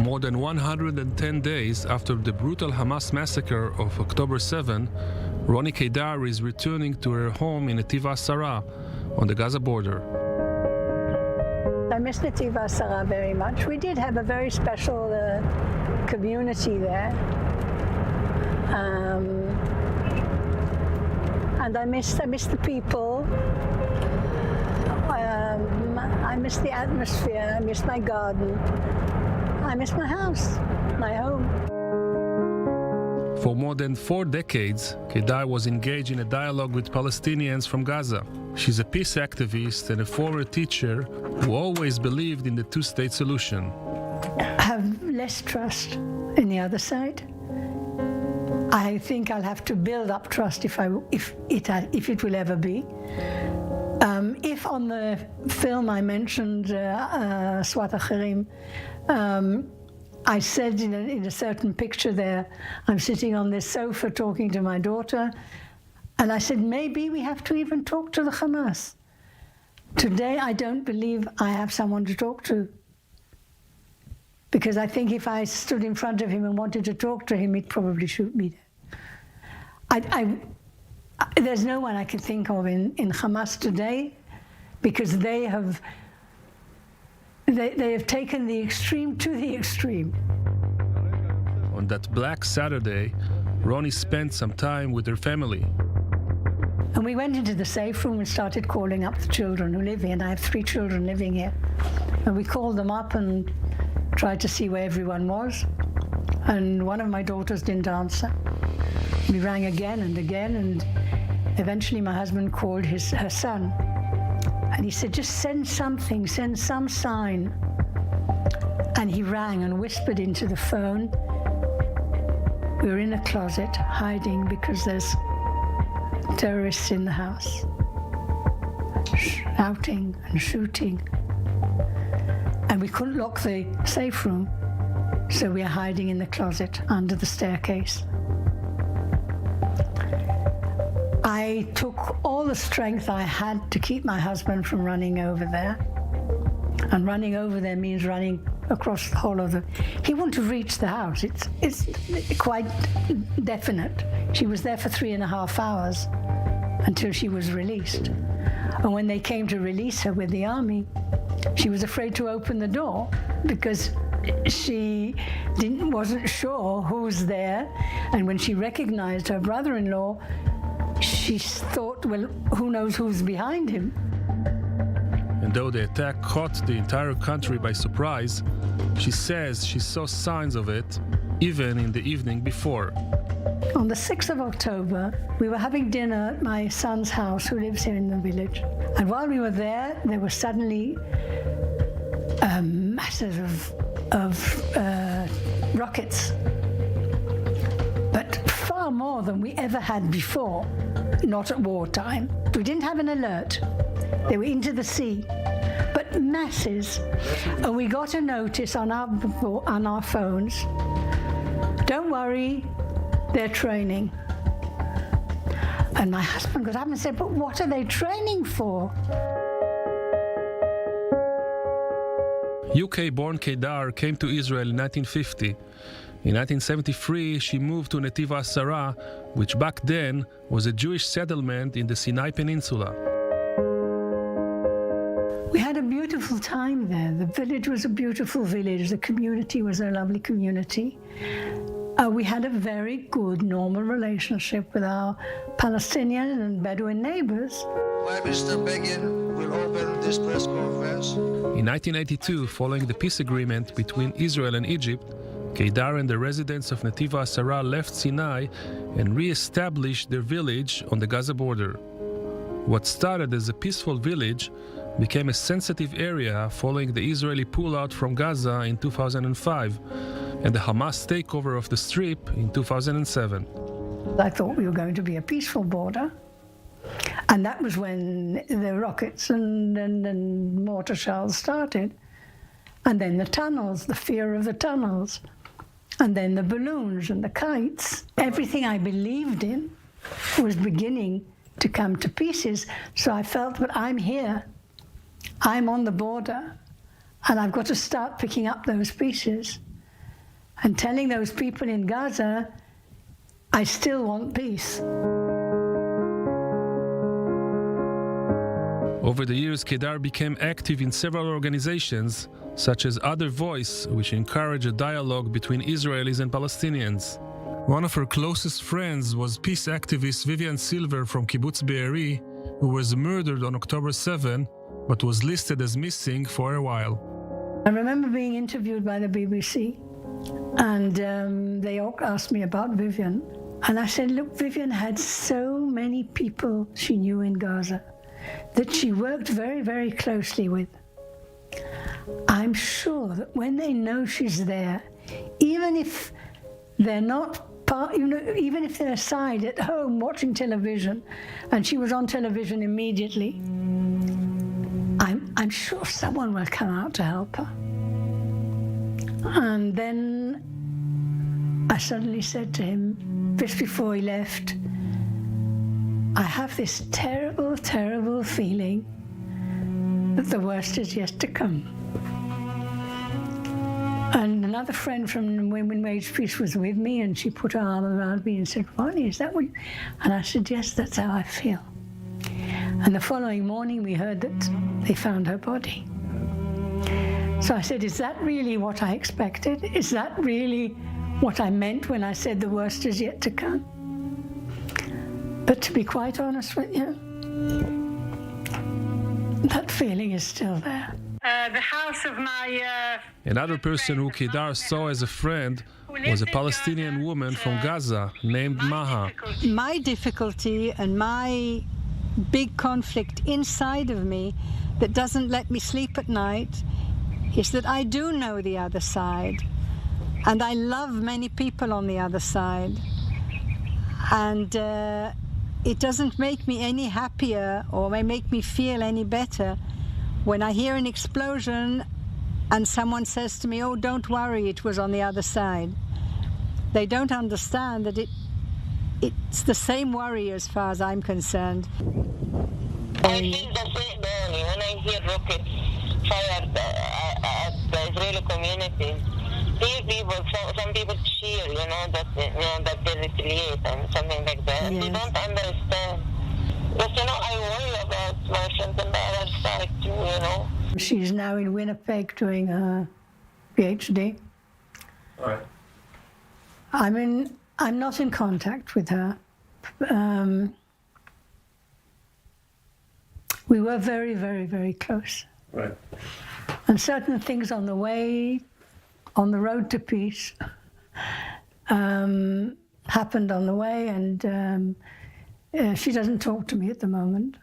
More than 110 days after the brutal Hamas massacre of October 7, Roni Keidar is returning to her home in Netiv HaSara on the Gaza border. I miss Netiv HaSara very much. We did have a very special community there. And I miss the people. I miss the atmosphere. I miss my garden. I miss my house, my home. For more than 4 decades, Keidar was engaged in a dialogue with Palestinians from Gaza. She's a peace activist and a former teacher who always believed in the two-state solution. I have less trust in the other side. I think I'll have to build up trust if it will ever be. If on the film I mentioned, Swat Acherim, I said in a certain picture there, I'm sitting on this sofa talking to my daughter, and I said, maybe we have to even talk to the Hamas. Today, I don't believe I have someone to talk to. Because I think if I stood in front of him and wanted to talk to him, he'd probably shoot me. There's no one I can think of in Hamas today, because they have taken the extreme to the extreme. On that Black Saturday, Roni spent some time with her family. And we went into the safe room and started calling up the children who live here. And I have 3 children living here. And we called them up and tried to see where everyone was. And one of my daughters didn't answer. We rang again and again, and eventually my husband called her son. And he said, just send something, send some sign. And he rang and whispered into the phone. We were in a closet hiding because there's terrorists in the house, shouting and shooting. And we couldn't lock the safe room, so we are hiding in the closet under the staircase. I took all the strength I had to keep my husband from running over there. And running over there means running across the whole of the... He wouldn't have reached the house. It's quite definite. She was there for 3.5 hours until she was released. And when they came to release her with the army, she was afraid to open the door because she wasn't sure who was there. And when she recognized her brother-in-law, she thought, well, who knows who's behind him? And though the attack caught the entire country by surprise, she says she saw signs of it even in the evening before. On the 6th of October, we were having dinner at my son's house, who lives here in the village. And while we were there were suddenly masses of rockets, but far more than we ever had before, not at wartime. We didn't have an alert. They were into the sea, but masses. And we got a notice on our phones. Don't worry, they're training. And my husband got up and said, but what are they training for? UK-born Keidar came to Israel in 1950. In 1973, she moved to Netiv HaSara, which back then was a Jewish settlement in the Sinai Peninsula. We had a beautiful time there. The village was a beautiful village. The community was a lovely community. We had a very good, normal relationship with our Palestinian and Bedouin neighbors. Why Mr. Begin will open this press conference. In 1982, following the peace agreement between Israel and Egypt, Keidar and the residents of Netiv HaSara left Sinai and re-established their village on the Gaza border. What started as a peaceful village became a sensitive area following the Israeli pullout from Gaza in 2005 and the Hamas takeover of the Strip in 2007. I thought we were going to be a peaceful border. And that was when the rockets and mortar shells started. And then the tunnels, the fear of the tunnels. And then the balloons and the kites. Everything I believed in was beginning to come to pieces. So I felt, but I'm here. I'm on the border. And I've got to start picking up those pieces. and telling those people in Gaza, I still want peace. Over the years, Keidar became active in several organizations, such as Other Voice, which encourage a dialogue between Israelis and Palestinians. One of her closest friends was peace activist Vivian Silver from Kibbutz Be'eri, who was murdered on October 7, but was listed as missing for a while. I remember being interviewed by the BBC, and they all asked me about Vivian. And I said, look, Vivian had so many people she knew in Gaza that she worked very, very closely with. I'm sure that when they know she's there, even if they're not part, even if they're aside at home watching television, and she was on television immediately, I'm sure someone will come out to help her. And then I suddenly said to him, just before he left, I have this terrible, terrible feeling that the worst is yet to come. And another friend from Women Wage Peace was with me, and she put her arm around me and said, Roni, is that what you... And I said, yes, that's how I feel. And the following morning we heard that they found her body. So I said, is that really what I expected? Is that really what I meant when I said the worst is yet to come? But to be quite honest with you, that feeling is still there. The house of my... Another person who Keidar saw as a friend was a Palestinian woman from Gaza named Maha. My difficulty and my big conflict inside of me that doesn't let me sleep at night is that I do know the other side, and I love many people on the other side, and it doesn't make me any happier or may make me feel any better when I hear an explosion and someone says to me, oh, don't worry, it was on the other side. They don't understand that it's the same worry as far as I'm concerned. I feel the same, Roni, when I hear rockets fired at the Israeli community. Some people cheer, that they retaliate and something like that. Yes. They don't understand. But, I worry about my friends on the other side too, She's now in Winnipeg doing her PhD. All right. I'm not in contact with her. We were very, very, very close. Right. And certain things on the way, on the road to peace, happened on the way, and she doesn't talk to me at the moment.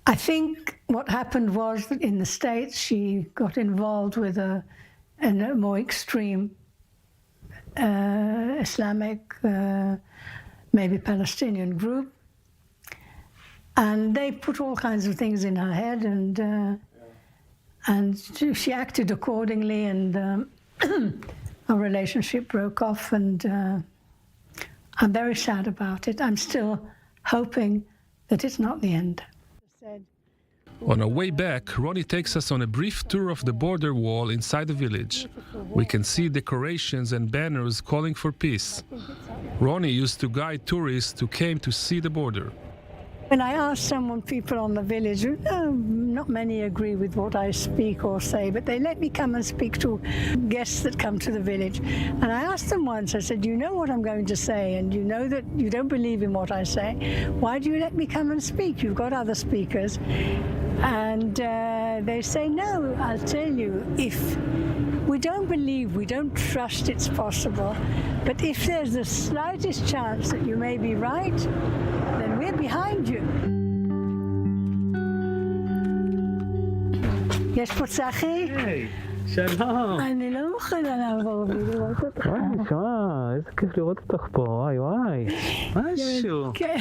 I think what happened was that in the States she got involved with a more extreme Islamic, maybe Palestinian group, and they put all kinds of things in her head, and she acted accordingly, and our relationship broke off, and I'm very sad about it. I'm still hoping that it's not the end. On our way back, Roni takes us on a brief tour of the border wall inside the village. We can see decorations and banners calling for peace. Roni used to guide tourists who came to see the border. When I ask people on the village, not many agree with what I speak or say, but they let me come and speak to guests that come to the village. And I asked them once, I said, you know what I'm going to say, and you know that you don't believe in what I say. Why do you let me come and speak? You've got other speakers. And they say, no, I'll tell you, if we don't believe, we don't trust it's possible, but if there's the slightest chance that you may be right, then we're behind you. יש פה צחי? היי, שלום. אני לא מוכנה לעבור ולראות אותך. וואי, נשמע, איזה כיף לראות אותך פה, וואי וואי. משהו. כן.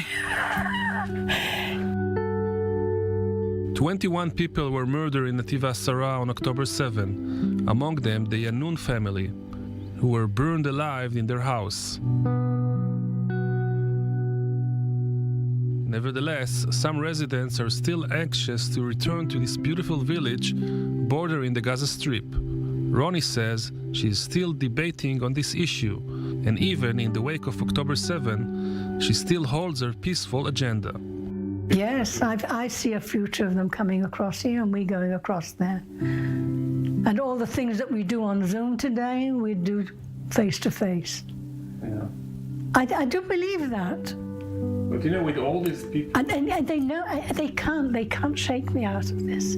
21 people were murdered in Nativa Asara on October 7, among them the Yanun family, who were burned alive in their house. Nevertheless, some residents are still anxious to return to this beautiful village bordering the Gaza Strip. Roni says she is still debating on this issue, and even in the wake of October 7, she still holds her peaceful agenda. Yes, I see a future of them coming across here and we going across there. And all the things that we do on Zoom today, we do face to face. Yeah. I do believe that. But with all these people... And they know they can't shake me out of this.